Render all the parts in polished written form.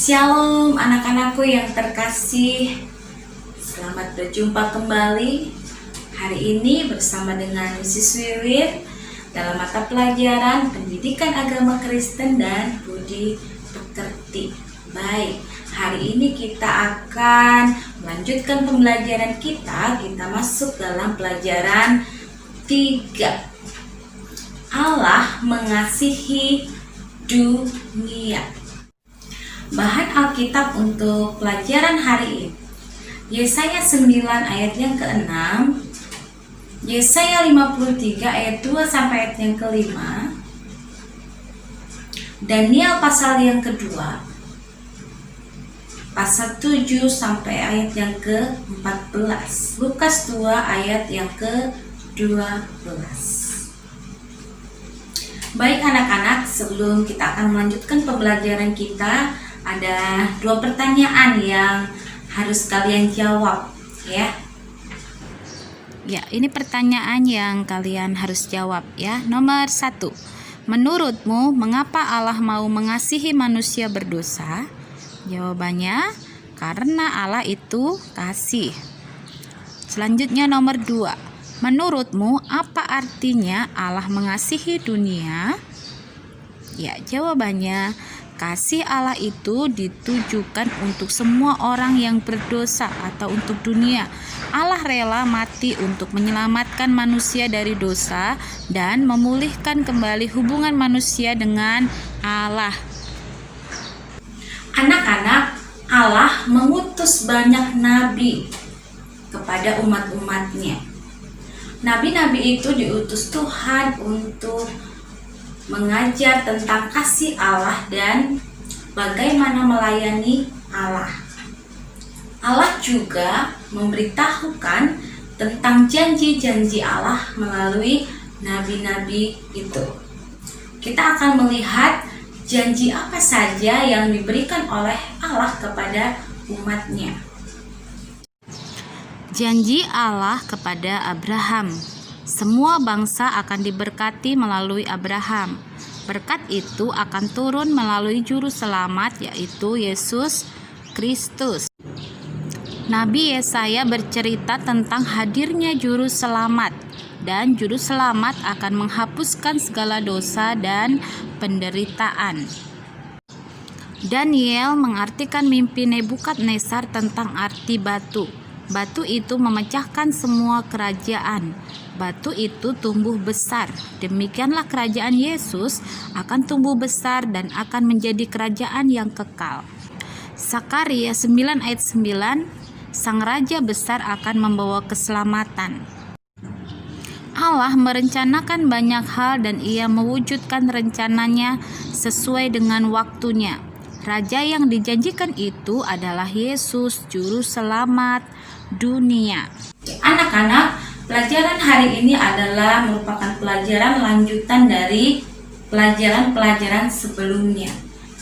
Shalom anak-anakku yang terkasih, selamat berjumpa kembali hari ini bersama dengan Mrs. Wiwit dalam mata pelajaran Pendidikan Agama Kristen dan Budi Pekerti. Baik, hari ini kita akan melanjutkan pembelajaran kita masuk dalam pelajaran 3. Allah mengasihi dunia. Bahan Alkitab untuk pelajaran hari ini, Yesaya 9 ayat yang ke-6, Yesaya 53 ayat 2 sampai ayat yang ke-5, Daniel pasal yang kedua, pasal 7 sampai ayat yang ke-14, Lukas 2 ayat yang ke-12. Baik anak-anak, sebelum kita akan melanjutkan pembelajaran kita, ada 2 pertanyaan yang harus kalian jawab ya. Ya, ini pertanyaan yang kalian harus jawab ya. Nomor 1. Menurutmu, mengapa Allah mau mengasihi manusia berdosa? Jawabannya, karena Allah itu kasih. Selanjutnya nomor 2. Menurutmu, apa artinya Allah mengasihi dunia? Ya, jawabannya, kasih Allah itu ditujukan untuk semua orang yang berdosa atau untuk dunia. Allah rela mati untuk menyelamatkan manusia dari dosa dan memulihkan kembali hubungan manusia dengan Allah. Anak-anak, Allah mengutus banyak nabi kepada umat-umatnya. Nabi-nabi itu diutus Tuhan untuk mengajar tentang kasih Allah dan bagaimana melayani Allah. Allah juga memberitahukan tentang janji-janji Allah melalui nabi-nabi itu. Kita akan melihat janji apa saja yang diberikan oleh Allah kepada umatnya. Janji Allah kepada Abraham. Semua bangsa akan diberkati melalui Abraham. Berkat itu akan turun melalui juru selamat, yaitu Yesus Kristus. Nabi Yesaya bercerita tentang hadirnya juru selamat, dan juru selamat akan menghapuskan segala dosa dan penderitaan. Daniel mengartikan mimpi Nebukadnezar tentang arti batu. Batu itu memecahkan semua kerajaan. Batu itu tumbuh besar. Demikianlah kerajaan Yesus akan tumbuh besar dan akan menjadi kerajaan yang kekal. Sakaria 9 ayat 9, Sang Raja besar akan membawa keselamatan. Allah merencanakan banyak hal dan Ia mewujudkan rencananya sesuai dengan waktunya. Raja yang dijanjikan itu adalah Yesus, Juru Selamat dunia. Anak-anak, pelajaran hari ini adalah merupakan pelajaran lanjutan dari pelajaran-pelajaran sebelumnya.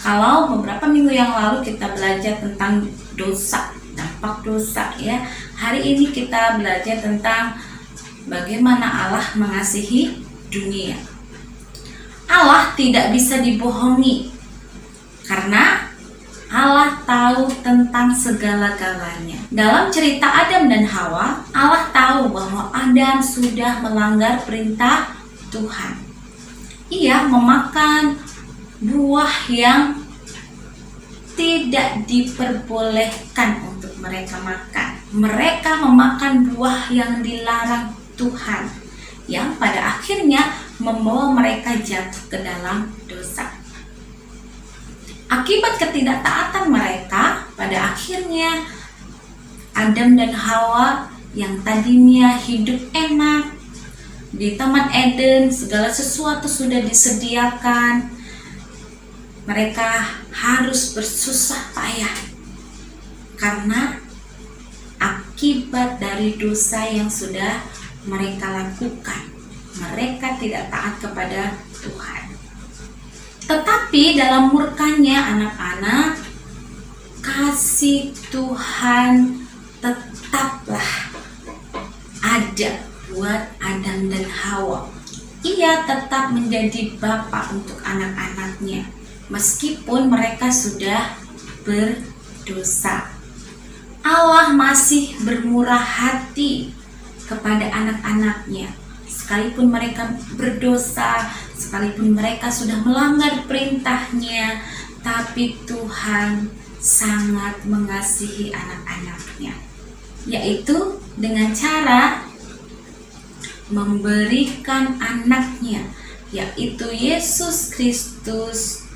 Kalau beberapa minggu yang lalu kita belajar tentang dosa, dampak dosa ya. Hari ini kita belajar tentang bagaimana Allah mengasihi dunia. Allah tidak bisa dibohongi karena Allah tahu tentang segala-galanya. Dalam cerita Adam dan Hawa, Allah tahu bahwa Adam sudah melanggar perintah Tuhan. Ia memakan buah yang tidak diperbolehkan untuk mereka makan. Mereka memakan buah yang dilarang Tuhan, yang pada akhirnya membawa mereka jatuh ke dalam dosa. Akibat ketidaktaatan mereka, pada akhirnya Adam dan Hawa yang tadinya hidup enak di Taman Eden, segala sesuatu sudah disediakan, mereka harus bersusah payah karena akibat dari dosa yang sudah mereka lakukan. Mereka tidak taat kepada Tuhan. Tetapi dalam murkanya anak-anak, kasih Tuhan tetaplah ada buat Adam dan Hawa. Ia tetap menjadi bapa untuk anak-anaknya, meskipun mereka sudah berdosa. Allah masih bermurah hati kepada anak-anaknya. Sekalipun mereka berdosa, sekalipun mereka sudah melanggar perintahnya, tapi Tuhan sangat mengasihi anak-anaknya, yaitu dengan cara memberikan anaknya, yaitu Yesus Kristus,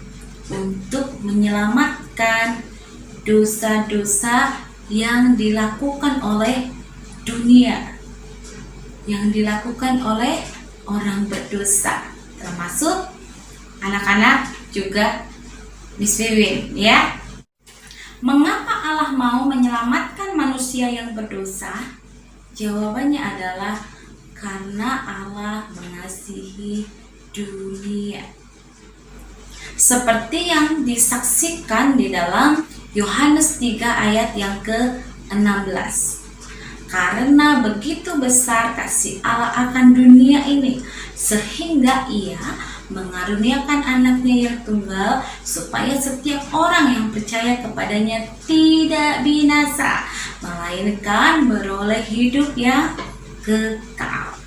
untuk menyelamatkan dosa-dosa yang dilakukan oleh dunia, yang dilakukan oleh orang berdosa, termasuk anak-anak juga Miss Wiwin, ya. Mengapa Allah mau menyelamatkan manusia yang berdosa? Jawabannya adalah karena Allah mengasihi dunia. Seperti yang disaksikan di dalam Yohanes 3 ayat yang ke-16. Karena begitu besar kasih Allah akan dunia ini, sehingga Ia mengaruniakan anaknya yang tunggal, supaya setiap orang yang percaya kepadanya tidak binasa, melainkan beroleh hidup yang kekal.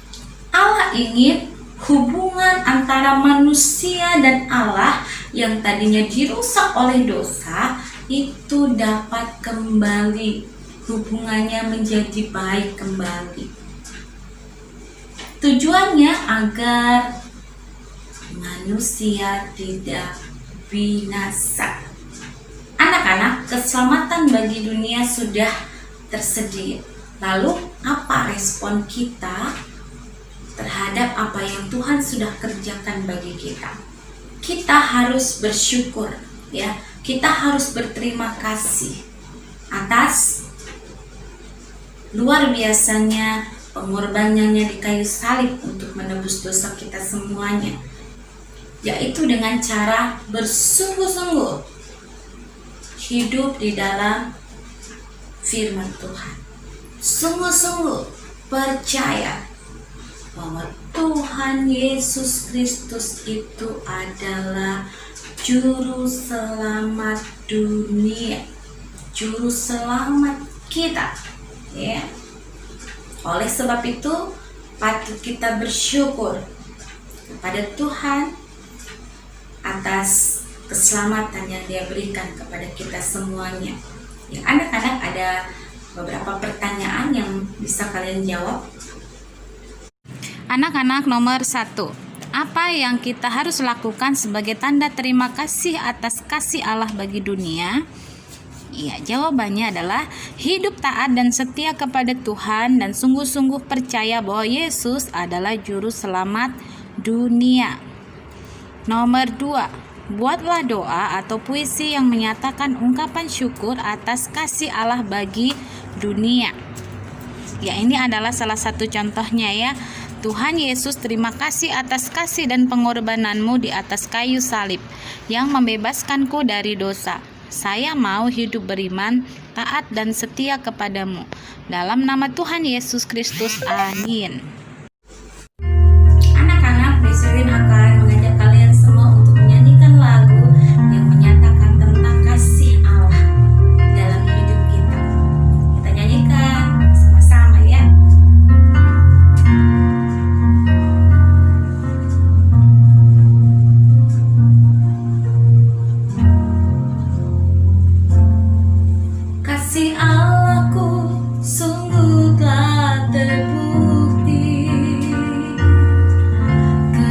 Allah ingin hubungan antara manusia dan Allah yang tadinya dirusak oleh dosa itu dapat kembali, hubungannya menjadi baik kembali. Tujuannya agar manusia tidak binasa. Anak-anak, keselamatan bagi dunia sudah tersedia. Lalu apa respon kita terhadap apa yang Tuhan sudah kerjakan bagi kita? Kita harus bersyukur, ya. Kita harus berterima kasih atas luar biasanya pengorbanannya di kayu salib untuk menebus dosa kita semuanya, yaitu dengan cara bersungguh-sungguh hidup di dalam firman Tuhan. Sungguh-sungguh percaya bahwa Tuhan Yesus Kristus itu adalah Juru Selamat dunia, Juru Selamat kita, ya. Oleh sebab itu patut kita bersyukur kepada Tuhan atas keselamatan yang Dia berikan kepada kita semuanya. Ya, anak-anak, ada beberapa pertanyaan yang bisa kalian jawab. Anak-anak, nomor 1. Apa yang kita harus lakukan sebagai tanda terima kasih atas kasih Allah bagi dunia? Iya, jawabannya adalah hidup taat dan setia kepada Tuhan dan sungguh-sungguh percaya bahwa Yesus adalah juru selamat dunia. Nomor 2. Buatlah doa atau puisi yang menyatakan ungkapan syukur atas kasih Allah bagi dunia. Ya, ini adalah salah satu contohnya, ya. Tuhan Yesus, terima kasih atas kasih dan pengorbananmu di atas kayu salib yang membebaskanku dari dosa. Saya mau hidup beriman, taat dan setia kepadamu. Dalam nama Tuhan Yesus Kristus, amin. Anak-anak, Miss Wiwin akan mengajak kalian semua untuk menyanyikan lagu yang menyatakan tentang kasih Allah dalam hidup kita. Kita nyanyikan sama-sama, ya. Kasih Allahku sungguh telah terbukti ketika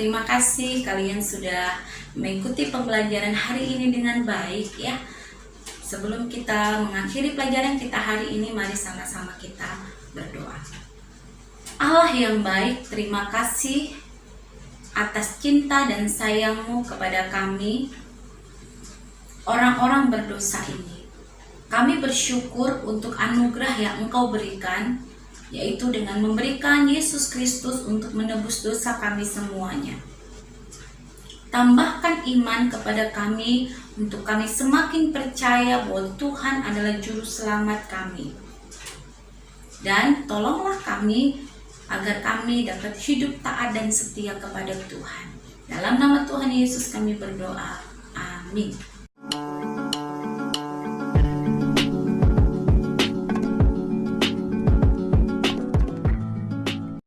terima kasih kalian sudah mengikuti pembelajaran hari ini dengan baik ya. Sebelum kita mengakhiri pelajaran kita hari ini, mari sama-sama kita berdoa. Allah yang baik, terima kasih atas cinta dan sayang-Mu kepada kami, orang-orang berdosa ini. Kami bersyukur untuk anugerah yang Engkau berikan, yaitu dengan memberikan Yesus Kristus untuk menebus dosa kami semuanya. Tambahkan iman kepada kami untuk kami semakin percaya bahwa Tuhan adalah juru selamat kami. Dan tolonglah kami agar kami dapat hidup taat dan setia kepada Tuhan. Dalam nama Tuhan Yesus kami berdoa. Amin.